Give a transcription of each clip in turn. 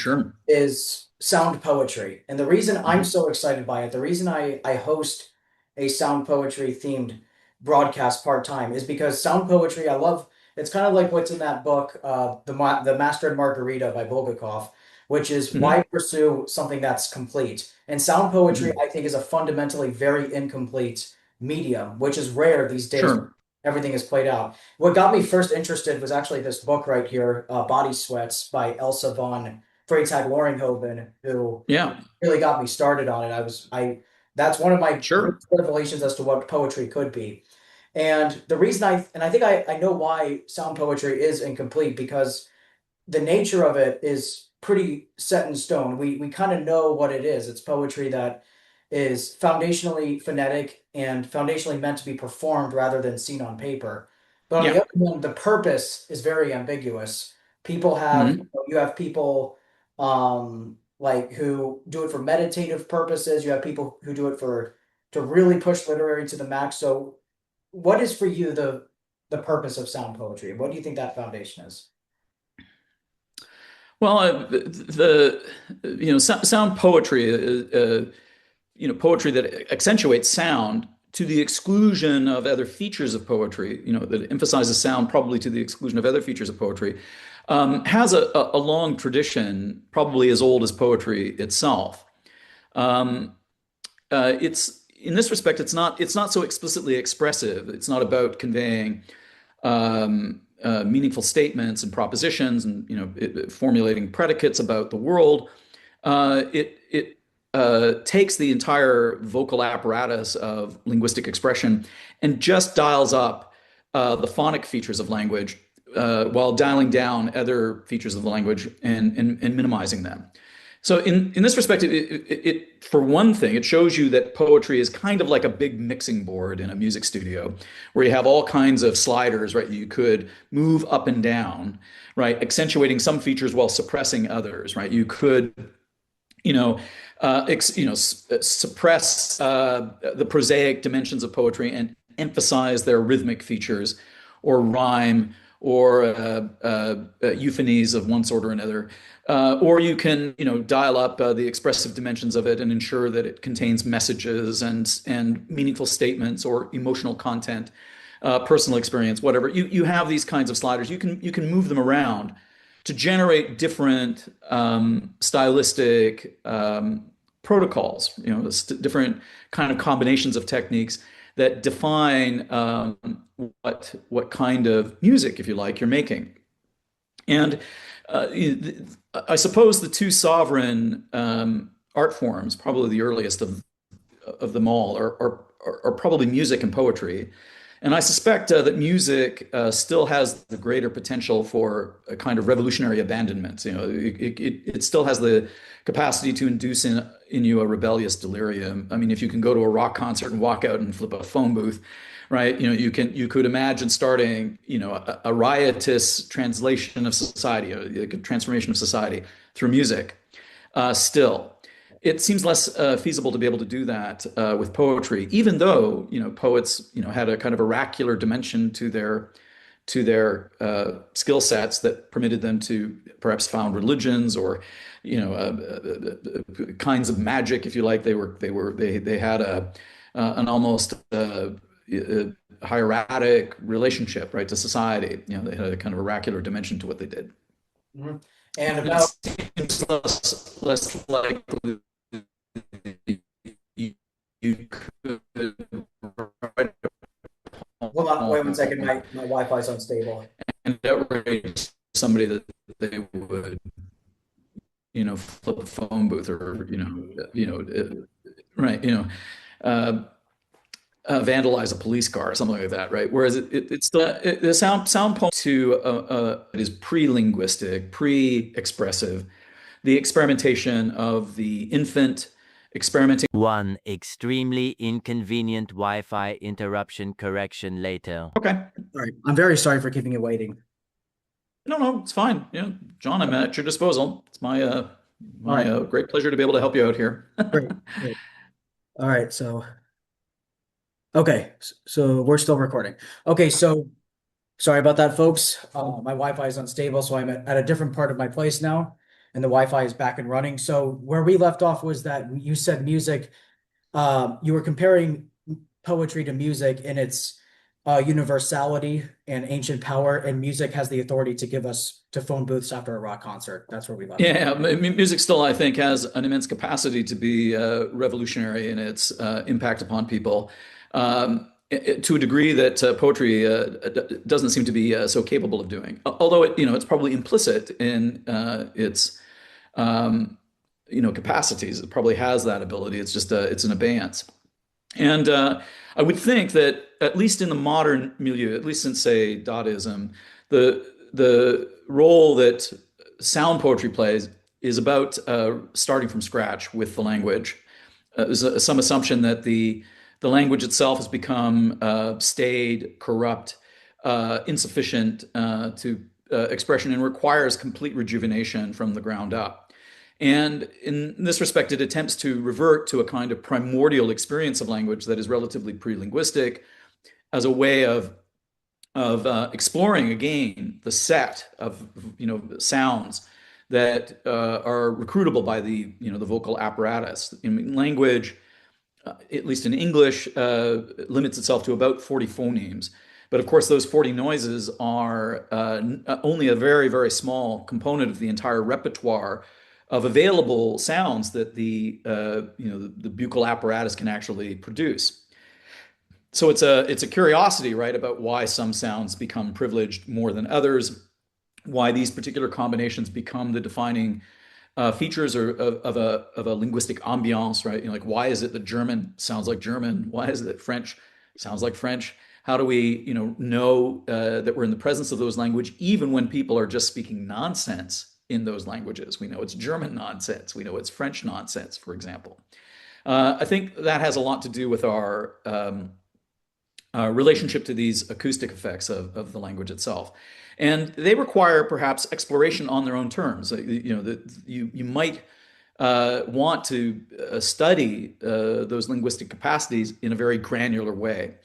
Sure. is sound poetry. And the reason I'm so excited by it, the reason I host a sound poetry themed broadcast part-time is because sound poetry, I love, it's kind of like what's in that book, the Master and Margarita by Bulgakov, which is Hmm. why pursue something that's complete. And sound poetry, Hmm. I think, is a fundamentally very incomplete medium, which is rare these days. Sure. Everything is played out. What got me first interested was actually this book right here, Body Sweats by Elsa von Freytag Loringhoven, who Yeah. really got me started on it. That's one of my Sure. greatest revelations as to what poetry could be. And the reason I think I know why sound poetry is incomplete because the nature of it is pretty set in stone. We kind of know what it is. It's poetry that is foundationally phonetic and foundationally meant to be performed rather than seen on paper. But on the Yeah. other hand, the purpose is very ambiguous. People have, Hmm. you have people like who do it for meditative purposes. You have people who do it for to really push literary to the max. So what is for you the purpose of sound poetry? What do you think that foundation is? Well, sound poetry, poetry that accentuates sound to the exclusion of other features of poetry, that emphasizes sound probably to the exclusion of other features of poetry, has a long tradition, probably as old as poetry itself. Um, it's in this respect, it's not so explicitly expressive. It's not about conveying meaningful statements and propositions, and formulating predicates about the world. It takes the entire vocal apparatus of linguistic expression and just dials up the phonic features of language while dialing down other features of the language and minimizing them. So in this respect, for one thing, it shows you that poetry is kind of like a big mixing board in a music studio, where you have all kinds of sliders, right? You could move up and down, right? Accentuating some features while suppressing others, right? You could, you know, suppress the prosaic dimensions of poetry and emphasize their rhythmic features, or rhyme, or euphonies of one sort or another. Or you can, dial up the expressive dimensions of it and ensure that it contains messages and meaningful statements or emotional content, personal experience, whatever. You have these kinds of sliders. You can move them around to generate different stylistic protocols, different kind of combinations of techniques that define what kind of music, if you like, you're making. And uh, I suppose the two sovereign art forms, probably the earliest of them all, are probably music and poetry. And I suspect that music still has the greater potential for a kind of revolutionary abandonment. It still has the capacity to induce in you a rebellious delirium. I mean, if you can go to a rock concert and walk out and flip a phone booth, right? You could imagine starting, a riotous translation of society, a transformation of society through music. Still, it seems less feasible to be able to do that with poetry, even though poets had a kind of oracular dimension to their skill sets that permitted them to perhaps found religions, or kinds of magic, if you like. They had an almost hieratic relationship, right, to society. They had a kind of oracular dimension to what they did. Mhm. And It about seems less likely you could write a hold on, wait one second. poem My Wi-Fi is unstable. and outrage somebody that they would, flip a phone booth, or right, uh, vandalize a police car or something like that, right? Whereas it's the sound poem to it is pre-linguistic, pre-expressive, the experimentation of the infant experimenting. One extremely inconvenient Wi-Fi interruption correction later. Okay. All right. I'm very sorry for keeping you waiting. No, it's fine. John, I'm at your disposal. It's my All right. great pleasure to be able to help you out here. Great. Great. All right. So, okay. So we're still recording. Okay. So sorry about that, folks. My Wi-Fi is unstable, so I'm at a different part of my place now. and the Wi-Fi is back and running. So where we left off was that you said music, you were comparing poetry to music in its universality and ancient power, and music has the authority to give us to phone booths after a rock concert. That's where we left off. Yeah, music still, I think, has an immense capacity to be revolutionary in its impact upon people, to a degree that poetry doesn't seem to be so capable of doing. Although it's probably implicit in its capacities. It probably has that ability. It's just it's an abeyance. And I would think that at least in the modern milieu, at least since say Dadaism, the role that sound poetry plays is about starting from scratch with the language. There's some assumption that the language itself has become staid, corrupt, insufficient to expression, and requires complete rejuvenation from the ground up. And in this respect, it attempts to revert to a kind of primordial experience of language that is relatively pre-linguistic as a way of exploring again the set of sounds that are recruitable by the vocal apparatus. In language, at least in English, limits itself to about 40 phonemes. But of course, those 40 noises are only a very, very small component of the entire repertoire of available sounds that the buccal apparatus can actually produce. So it's a curiosity, right, about why some sounds become privileged more than others, why these particular combinations become the defining features of a linguistic ambiance, right? Like why is it that German sounds like German? Why is it that French sounds like French? How do we know that we're in the presence of those language, even when people are just speaking nonsense in those languages? We know it's German nonsense. We know it's French nonsense, for example. I think that has a lot to do with our relationship to these acoustic effects of the language itself. And they require perhaps exploration on their own terms. You might want to study those linguistic capacities in a very granular way.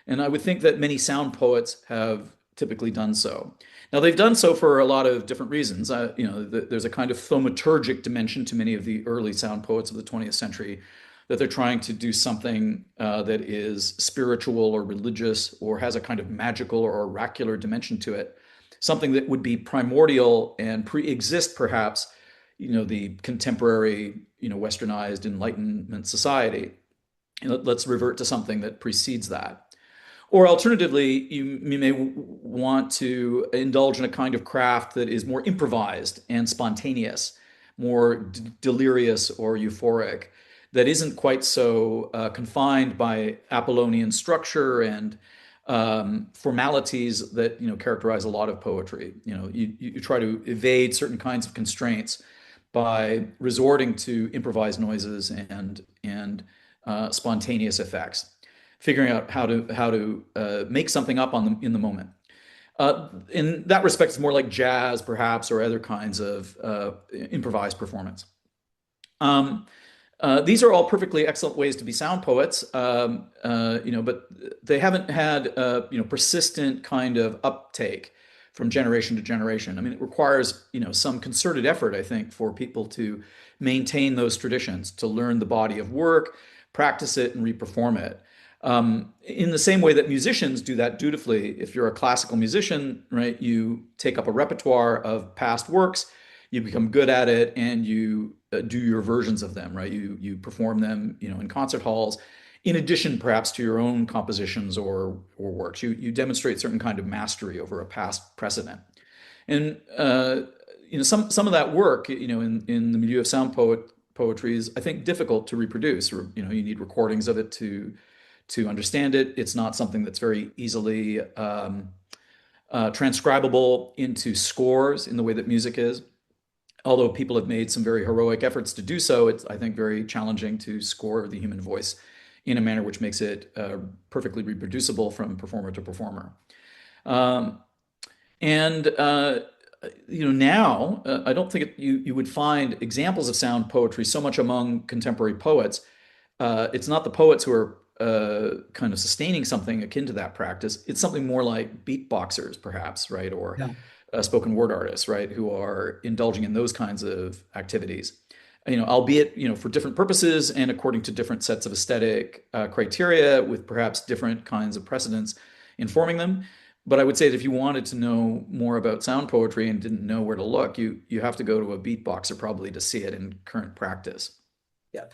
And I would think that many sound poets have typically done so. Now, they've done so for a lot of different reasons. There's a kind of thaumaturgic dimension to many of the early sound poets of the 20th century, that they're trying to do something that is spiritual or religious or has a kind of magical or oracular dimension to it, something that would be primordial and pre-exist perhaps, the contemporary, westernized Enlightenment society. Let's revert to something that precedes that. Or alternatively, you may want to indulge in a kind of craft that is more improvised and spontaneous, more delirious or euphoric, that isn't quite so confined by Apollonian structure and formalities that characterize a lot of poetry. You try to evade certain kinds of constraints by resorting to improvised noises and spontaneous effects, figuring out how to make something up in the moment. In that respect, it's more like jazz, perhaps, or other kinds of improvised performance. These are all perfectly excellent ways to be sound poets, but they haven't had persistent kind of uptake from generation to generation. I mean, it requires some concerted effort, I think, for people to maintain those traditions, to learn the body of work, practice it, and reperform it. In the same way that musicians do that dutifully. If you're a classical musician, right, you take up a repertoire of past works, you become good at it, and you do your versions of them, right? You perform them, in concert halls, in addition perhaps to your own compositions or works. You demonstrate certain kind of mastery over a past precedent. And some of that work, in the milieu of sound poetry is, I think, difficult to reproduce. Or, you need recordings of it to understand it. It's not something that's very easily transcribable into scores in the way that music is. Although people have made some very heroic efforts to do so, it's, I think, very challenging to score the human voice in a manner which makes it perfectly reproducible from performer to performer. Now I don't think you would find examples of sound poetry so much among contemporary poets. It's not the poets who are kind of sustaining something akin to that practice. It's something more like beatboxers, perhaps, right? Or Yeah. spoken word artists, right, who are indulging in those kinds of activities. Albeit, for different purposes and according to different sets of aesthetic criteria with perhaps different kinds of precedents informing them. But I would say that if you wanted to know more about sound poetry and didn't know where to look, you have to go to a beatboxer probably to see it in current practice. Yeah.